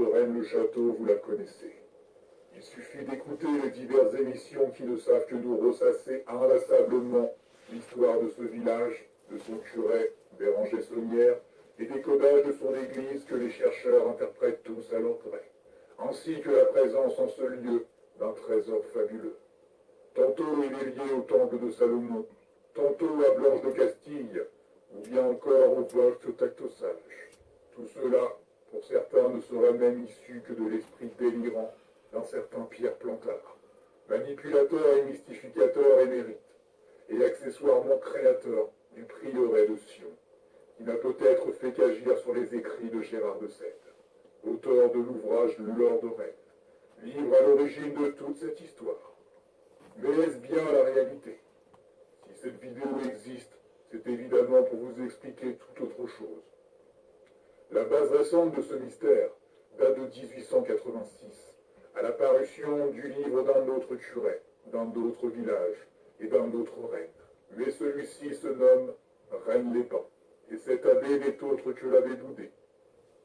de Rennes le Château, vous la connaissez. Il suffit d'écouter les diverses émissions qui ne savent que nous ressasser inlassablement l'histoire de ce village, de son curé, Béranger Saunière, et des codages de son église que les chercheurs interprètent tous à leur gré, ainsi que la présence en ce lieu d'un trésor fabuleux. Tantôt il est lié au temple de Salomon, tantôt à Blanche de Castille, ou bien encore au Volte Tactosage. Tout cela, pour certains, ne serait même issu que de l'esprit délirant d'un certain Pierre Plantard, manipulateur et mystificateur émérite, et accessoirement créateur du prieuré de Sion, qui n'a peut-être fait qu'agir sur les écrits de Gérard de Sède, auteur de l'ouvrage L'Or de Rennes, livre à l'origine de toute cette histoire. Mais est-ce bien la réalité? Si cette vidéo existe, c'est évidemment pour vous expliquer toute autre chose. La base récente de ce mystère date de 1886, à la parution du livre d'un autre curé, d'un autre village et d'un autre reine. Mais celui-ci se nomme Rennes-les-Pins, et cet abbé n'est autre que l'abbé Boudet.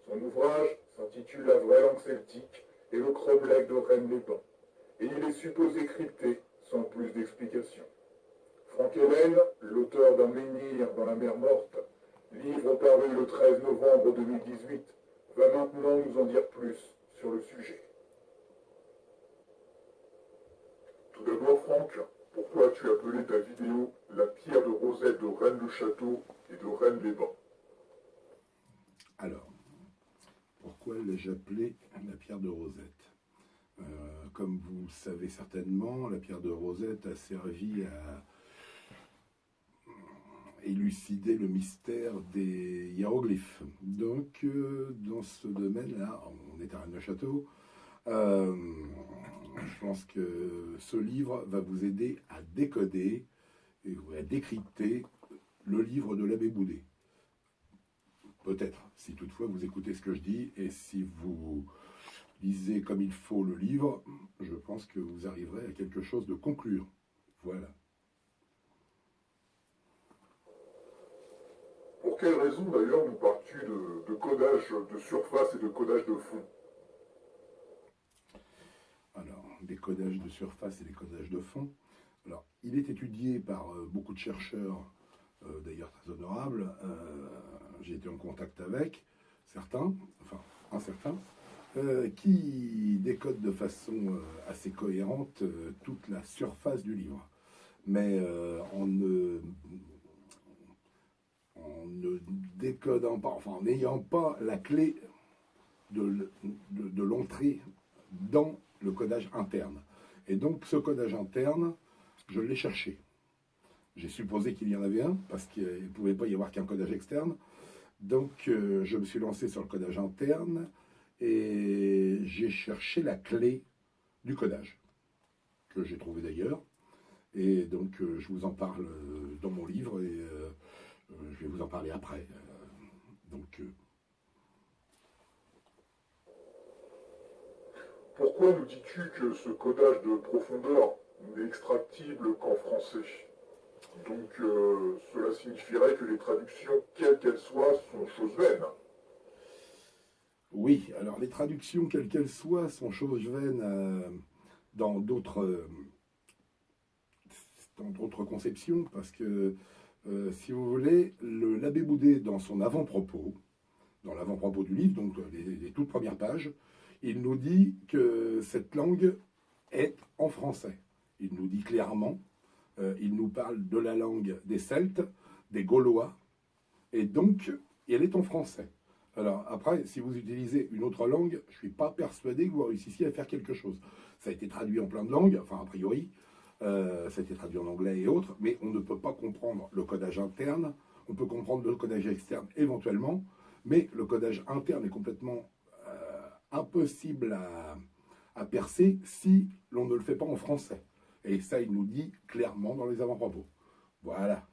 Son ouvrage s'intitule La vraie langue celtique et le cromlech de Rennes-les-Pins, et il est supposé crypté sans plus d'explications. Franck Hélène, l'auteur d'un menhir dans la mer Morte, livre paru le 13 novembre 2018, va maintenant nous en dire plus sur le sujet. Tout d'abord, Franck, pourquoi as-tu appelé ta vidéo La pierre de Rosette de Rennes-le-Château et de Rennes-les-Bains? Alors, pourquoi l'ai-je appelé la pierre de Rosette? Comme vous le savez certainement, la pierre de Rosette a servi à élucider le mystère des hiéroglyphes. Donc, dans ce domaine-là, on est à Rennes-le-Château, je pense que ce livre va vous aider à décoder et à décrypter le livre de l'abbé Boudet. Peut-être, si toutefois vous écoutez ce que je dis et si vous lisez comme il faut le livre, je pense que vous arriverez à quelque chose de concluant. Voilà. Pour quelle raison d'ailleurs nous parles-tu de codage de surface et de codage de fond? Alors, des codages de surface et des codages de fond. Alors, il est étudié par beaucoup de chercheurs, d'ailleurs très honorables. J'ai été en contact avec certains, enfin un certain, qui décode de façon assez cohérente toute la surface du livre. Mais en ne décodant pas, enfin en n'ayant pas la clé de l'entrée dans le codage interne. Et donc ce codage interne, je l'ai cherché. J'ai supposé qu'il y en avait un, parce qu'il ne pouvait pas y avoir qu'un codage externe. Donc je me suis lancé sur le codage interne et j'ai cherché la clé du codage, que j'ai trouvé d'ailleurs. Et donc je vous en parle dans mon livre et je vais vous en parler après. Pourquoi nous dis-tu que ce codage de profondeur n'est extractible qu'en français? Donc cela signifierait que les traductions, quelles qu'elles soient, sont chose vaine. Oui, alors les traductions, quelles qu'elles soient, sont chose vaine dans d'autres conceptions, parce que, si vous voulez, l'abbé Boudet, dans son avant-propos, dans l'avant-propos du livre, donc les toutes premières pages, il nous dit que cette langue est en français. Il nous dit clairement, il nous parle de la langue des Celtes, des Gaulois, et donc elle est en français. Alors après, si vous utilisez une autre langue, je ne suis pas persuadé que vous réussissiez à faire quelque chose. Ça a été traduit en plein de langues, enfin a priori, ça a été traduit en anglais et autres, mais on ne peut pas comprendre le codage interne, on peut comprendre le codage externe éventuellement, mais le codage interne est complètement impossible à percer si l'on ne le fait pas en français. Et ça, il nous dit clairement dans les avant-propos. Voilà.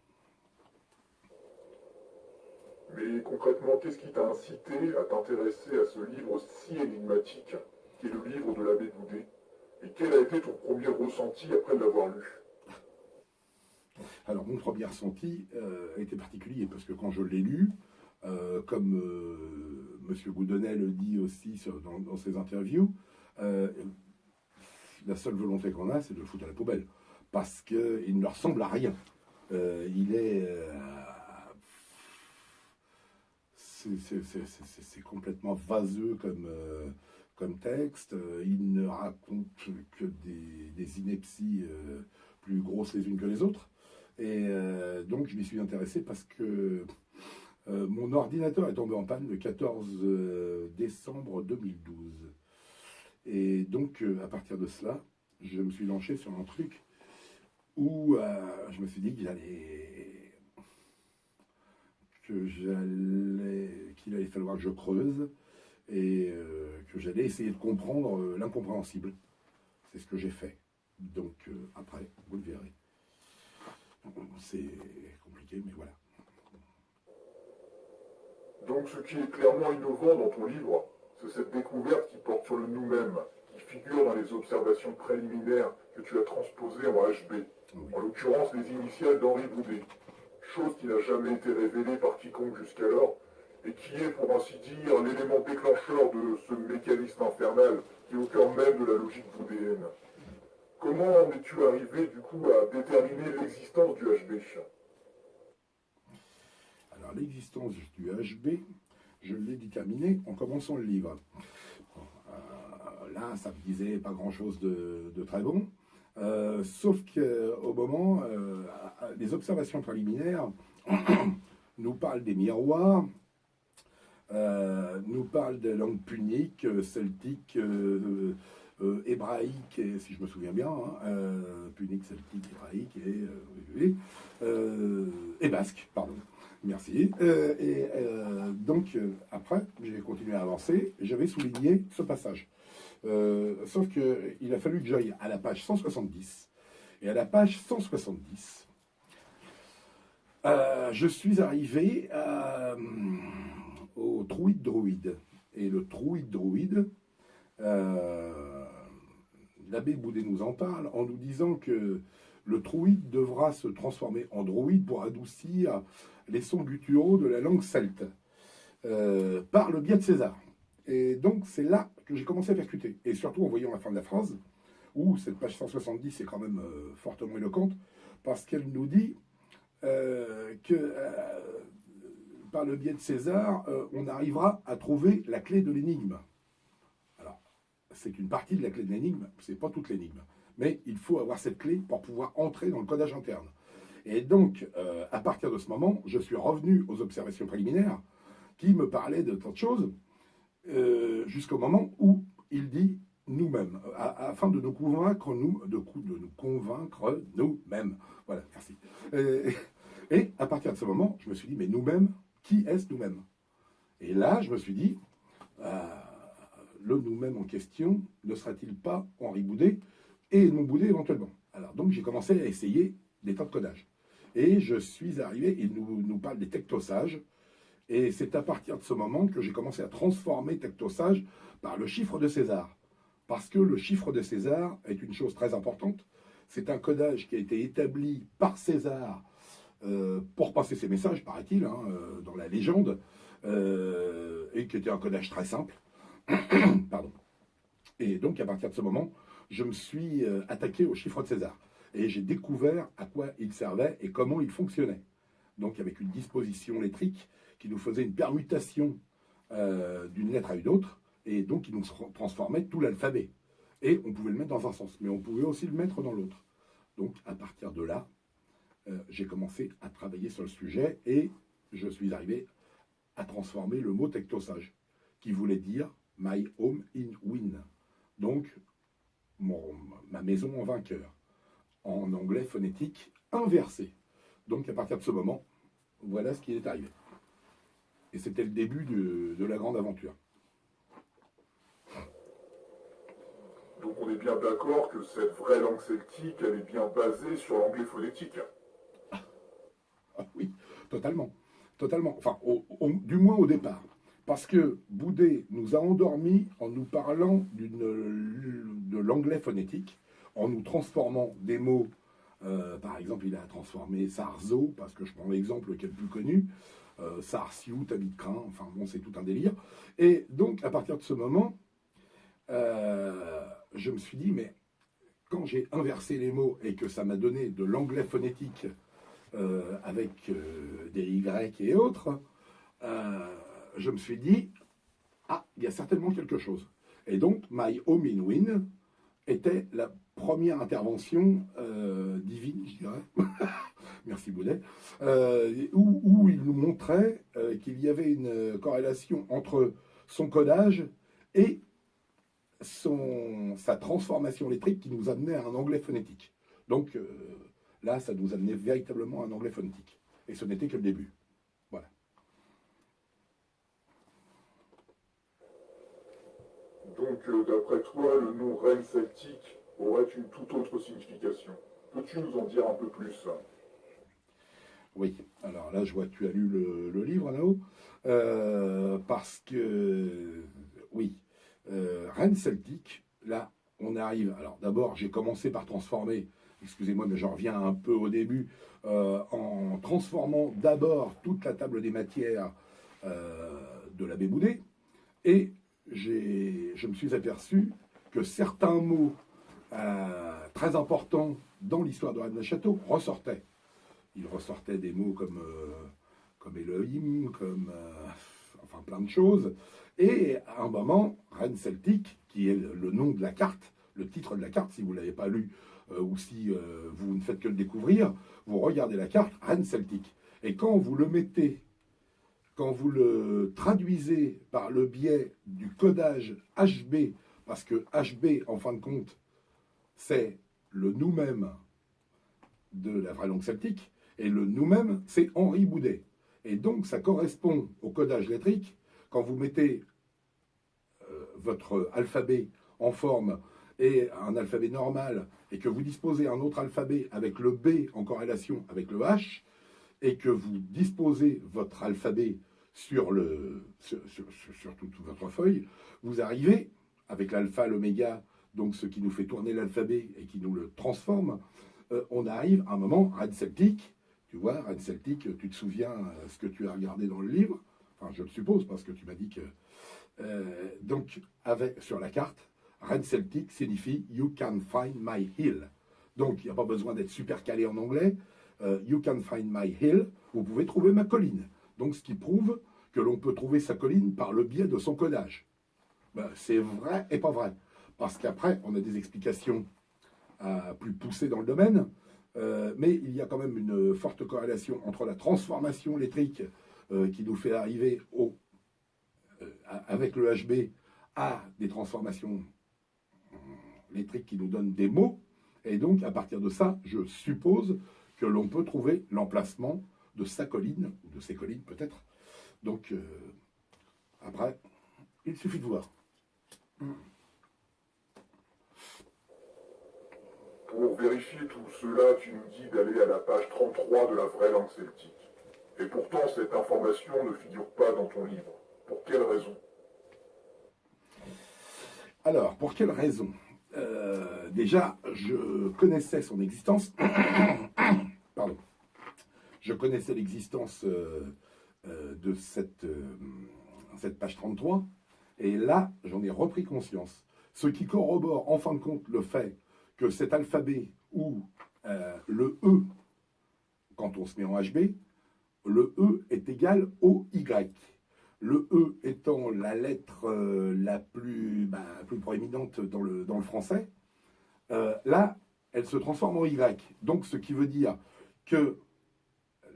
Mais concrètement, qu'est-ce qui t'a incité à t'intéresser à ce livre si énigmatique, qui est le livre de l'abbé Boudet? Et quel a été ton premier ressenti après l'avoir lu? Alors, mon premier ressenti a été particulier, parce que quand je l'ai lu, comme M. Goudonnet le dit aussi dans ses interviews, la seule volonté qu'on a, c'est de le foutre à la poubelle. Parce qu'il ne ressemble à rien. C'est complètement vaseux comme texte. Il ne raconte que des inepties plus grosses les unes que les autres. Et donc je m'y suis intéressé parce que mon ordinateur est tombé en panne le 14 décembre 2012. Et donc à partir de cela, je me suis lancé sur un truc où je me suis dit qu'il allait falloir que je creuse et que j'allais essayer de comprendre l'incompréhensible. C'est ce que j'ai fait. Donc après, vous le verrez. C'est compliqué, mais voilà. Donc ce qui est clairement innovant dans ton livre, c'est cette découverte qui porte sur le nous-mêmes, qui figure dans les observations préliminaires que tu as transposées en HB, Oui. en l'occurrence les initiales d'Henri Boudet, chose qui n'a jamais été révélée par quiconque jusqu'alors, et qui est, pour ainsi dire, l'élément déclencheur de ce mécanisme infernal qui est au cœur même de la logique boudéenne. Comment en es-tu arrivé du coup à déterminer l'existence du HB? Alors l'existence du HB, je l'ai déterminée en commençant le livre. Bon, là, ça me disait pas grand-chose de très bon, sauf qu'au moment, les observations préliminaires nous parlent des miroirs, nous parlent des langues puniques, celtiques, hébraïque, si je me souviens bien, punique, celtique, hébraïque et basque, pardon. Merci. Donc, après, j'ai continué à avancer, et j'avais souligné ce passage. Sauf qu'il a fallu que j'aille à la page 170. Et à la page 170, je suis arrivé au Trouïde Druide. Et le Trouïde Druide, l'abbé Boudet nous en parle en nous disant que le Trouïde devra se transformer en droïde pour adoucir les sons gutturaux de la langue celte par le biais de César. Et donc c'est là que j'ai commencé à percuter. Et surtout en voyant la fin de la phrase, où cette page 170 est quand même fortement éloquente, parce qu'elle nous dit que par le biais de César, on arrivera à trouver la clé de l'énigme. Alors, c'est une partie de la clé de l'énigme, c'est pas toute l'énigme. Mais il faut avoir cette clé pour pouvoir entrer dans le codage interne. Et donc, à partir de ce moment, je suis revenu aux observations préliminaires qui me parlaient de tant de choses, jusqu'au moment où il dit nous-mêmes, afin de nous convaincre, de nous convaincre nous-mêmes. Voilà, merci. Et à partir de ce moment, je me suis dit, mais nous-mêmes, qui est-ce nous-mêmes? Et là, je me suis dit, le nous-mêmes en question ne sera-t-il pas Henri Boudet et Edmond Boudet éventuellement? Alors donc j'ai commencé à essayer des tas de codage. Et je suis arrivé, il nous parle des tectosages, et c'est à partir de ce moment que j'ai commencé à transformer tectosage par le chiffre de César. Parce que le chiffre de César est une chose très importante. C'est un codage qui a été établi par César pour passer ses messages, paraît-il, dans la légende, et qui était un codage très simple. Pardon. Et donc, à partir de ce moment, je me suis attaqué au chiffre de César. Et j'ai découvert à quoi il servait et comment il fonctionnait. Donc, avec une disposition lettrique qui nous faisait une permutation d'une lettre à une autre, et donc qui nous transformait tout l'alphabet. Et on pouvait le mettre dans un sens, mais on pouvait aussi le mettre dans l'autre. Donc, à partir de là, j'ai commencé à travailler sur le sujet, et je suis arrivé à transformer le mot tectosage, qui voulait dire « my home in win ». Donc, ma maison en vainqueur, en anglais phonétique inversé. Donc, à partir de ce moment, voilà ce qui est arrivé. Et c'était le début de la grande aventure. Donc on est bien d'accord que cette vraie langue celtique, elle est bien basée sur l'anglais phonétique. Ah oui, totalement. Totalement. Enfin, du moins au départ. Parce que Boudet nous a endormis en nous parlant de l'anglais phonétique, en nous transformant des mots. Par exemple, il a transformé Sarzo, parce que je prends l'exemple qui est le plus connu. Sarsiou, Tabit Crin, enfin bon, c'est tout un délire. Et donc, à partir de ce moment, je me suis dit, mais quand j'ai inversé les mots et que ça m'a donné de l'anglais phonétique avec des Y et autres, je me suis dit, ah, il y a certainement quelque chose. Et donc, My Home in Win était la première intervention divine, je dirais, merci Boudet, où il nous montrait qu'il y avait une corrélation entre son codage et sa transformation électrique qui nous amenait à un anglais phonétique. Donc là, ça nous amenait véritablement à un anglais phonétique. Et ce n'était que le début. Voilà. Donc, d'après toi, le nom reine celtique aurait une toute autre signification. Peux-tu nous en dire un peu plus? Oui, alors là, je vois que tu as lu le livre, Nao, parce que, oui, reine celtique, là, on arrive. Alors d'abord, j'ai commencé par transformer, excusez-moi, mais je reviens un peu au début, en transformant d'abord toute la table des matières de l'abbé Boudet, et je me suis aperçu que certains mots très importants dans l'histoire de Rennes-le-Château ressortaient. Il ressortait des mots comme Elohim, comme enfin plein de choses. Et à un moment, Reine Celtique, qui est le nom de la carte, le titre de la carte, si vous ne l'avez pas lu ou si vous ne faites que le découvrir, vous regardez la carte, Reine Celtique. Et quand vous le mettez, quand vous le traduisez par le biais du codage HB, parce que HB, en fin de compte, c'est le nous-mêmes de la vraie langue celtique, et le nous-mêmes, c'est Henri Boudet. Et donc, ça correspond au codage lettrique. Quand vous mettez votre alphabet en forme et un alphabet normal, et que vous disposez un autre alphabet avec le B en corrélation avec le H, et que vous disposez votre alphabet sur toute votre feuille, vous arrivez avec l'alpha, l'oméga, donc ce qui nous fait tourner l'alphabet et qui nous le transforme, on arrive à un moment, Reine Celtique, tu vois, Reine Celtique, tu te souviens ce que tu as regardé dans le livre, enfin je le suppose parce que tu m'as dit que... donc sur la carte, Reine Celtique signifie You can find my hill. Donc il n'y a pas besoin d'être super calé en anglais. You can find my hill, vous pouvez trouver ma colline. Donc ce qui prouve que l'on peut trouver sa colline par le biais de son codage. Ben, c'est vrai et pas vrai. Parce qu'après, on a des explications plus poussées dans le domaine, mais il y a quand même une forte corrélation entre la transformation électrique qui nous fait arriver avec le HB à des transformations électriques qui nous donnent des mots. Et donc, à partir de ça, je suppose que l'on peut trouver l'emplacement de sa colline, ou de ses collines peut-être. Donc, après, il suffit de voir. Pour vérifier tout cela, tu nous dis d'aller à la page 33 de la vraie langue celtique. Et pourtant, cette information ne figure pas dans ton livre. Pour quelle raison? Alors, pour quelle raison déjà, je connaissais son existence. Pardon. Je connaissais l'existence de cette page 33. Et là, j'en ai repris conscience. Ce qui corrobore en fin de compte le fait que cet alphabet où le E, quand on se met en HB, le E est égal au Y. Le E étant la lettre la plus proéminente dans le français, là, elle se transforme en Y. Donc, ce qui veut dire que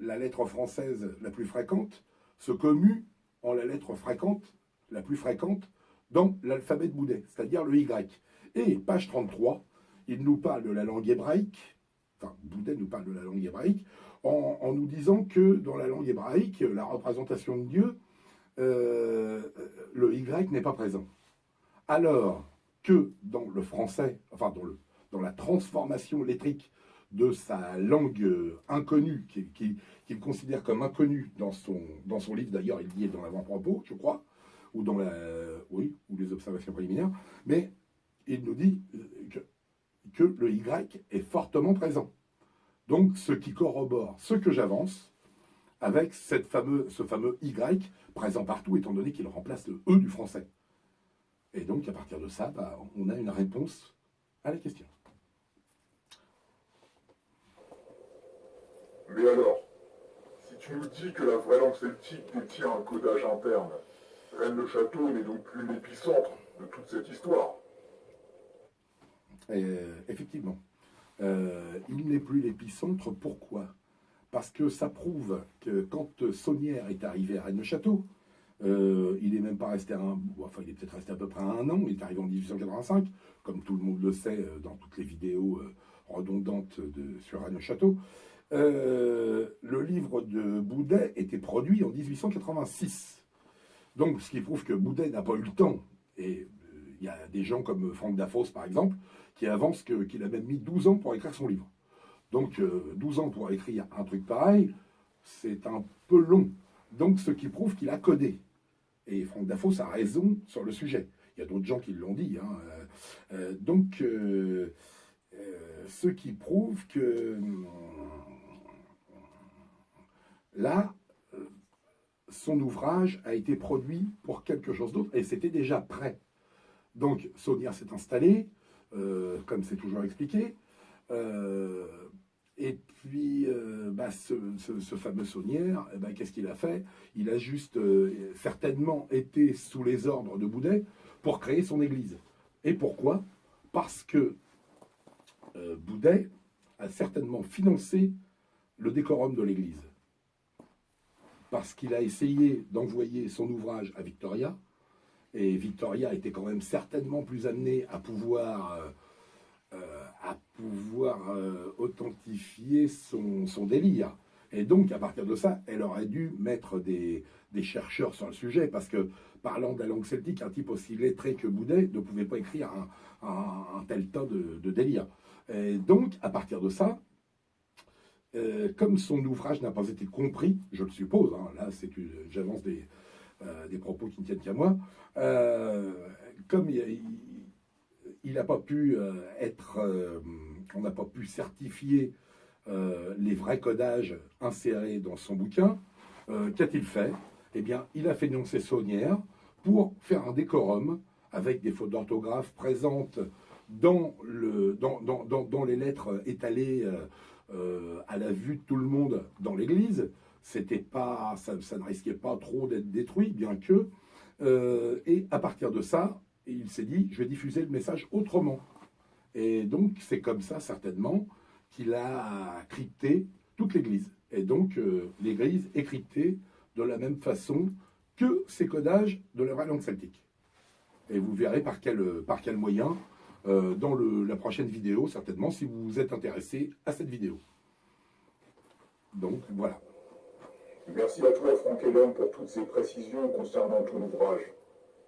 la lettre française la plus fréquente se commue en la lettre fréquente, la plus fréquente, dans l'alphabet de Boudet, c'est-à-dire le Y. Et page 33, il nous parle de la langue hébraïque, enfin, Boudet nous parle de la langue hébraïque, en nous disant que dans la langue hébraïque, la représentation de Dieu, le Y n'est pas présent. Alors que dans le français, enfin dans la transformation lettrique de sa langue inconnue, qu'il considère comme inconnue dans son livre, d'ailleurs il y est dans l'avant-propos, je crois, ou dans ou les observations préliminaires, mais il nous dit que le Y est fortement présent. Donc ce qui corrobore ce que j'avance, avec ce fameux Y présent partout, étant donné qu'il remplace le E du français. Et donc, à partir de ça, on a une réponse à la question. Mais alors, si tu nous dis que la vraie langue celtique détient un codage interne, Rennes-le-Château n'est donc plus l'épicentre de toute cette histoire. Effectivement. Il n'est plus l'épicentre. Pourquoi? Parce que ça prouve que quand Saunière est arrivé à Rennes-le-Château, il n'est même pas resté il est peut-être resté à peu près 1 an, il est arrivé en 1885, comme tout le monde le sait dans toutes les vidéos redondantes sur Rennes-le-Château. Le livre de Boudet était produit en 1886. Donc, ce qui prouve que Boudet n'a pas eu le temps. Et il y a des gens comme Franck Dafos, par exemple, qui avancent qu'il a même mis 12 ans pour écrire son livre. Donc, 12 ans pour écrire un truc pareil, c'est un peu long. Donc, ce qui prouve qu'il a codé. Et Franck Dafos a raison sur le sujet. Il y a d'autres gens qui l'ont dit. Ce qui prouve que là, son ouvrage a été produit pour quelque chose d'autre et c'était déjà prêt. Donc, Saunière s'est installé, comme c'est toujours expliqué. Et puis, ce fameux Saunière, qu'est-ce qu'il a fait? Il a juste certainement été sous les ordres de Boudet pour créer son église. Et pourquoi? Parce que Boudet a certainement financé le décorum de l'église. Parce qu'il a essayé d'envoyer son ouvrage à Victoria, et Victoria était quand même certainement plus amenée à pouvoir authentifier son délire. Et donc, à partir de ça, elle aurait dû mettre des chercheurs sur le sujet, parce que, parlant de la langue celtique, un type aussi lettré que Boudet ne pouvait pas écrire un tel tas de délire. Et donc, à partir de ça, comme son ouvrage n'a pas été compris, je le suppose, là j'avance des propos qui ne tiennent qu'à moi, comme il n'a pas pu on n'a pas pu certifier les vrais codages insérés dans son bouquin, qu'a-t-il fait? Eh bien, il a fait énoncer Saunière pour faire un décorum avec des fautes d'orthographe présentes dans les lettres étalées à la vue de tout le monde dans l'église. C'était pas, ça ne risquait pas trop d'être détruit, bien que. Et à partir de ça, il s'est dit, je vais diffuser le message autrement. Et donc, c'est comme ça, certainement, qu'il a crypté toute l'église. Et donc, l'église est cryptée de la même façon que ces codages de la vraie langue celtique. Et vous verrez par quel moyen dans la prochaine vidéo, certainement, si vous êtes intéressé à cette vidéo. Donc, voilà. Merci à toi, Franck Hélène, pour toutes ces précisions concernant ton ouvrage.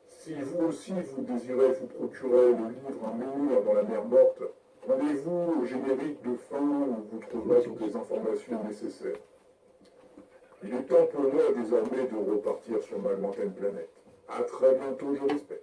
Si vous aussi, vous désirez vous procurer le livre Un menhir dans la mer morte, rendez-vous au générique de fin où vous trouverez toutes les informations nécessaires. Il est temps pour moi désormais de repartir sur ma lointaine planète. À très bientôt, je l'espère.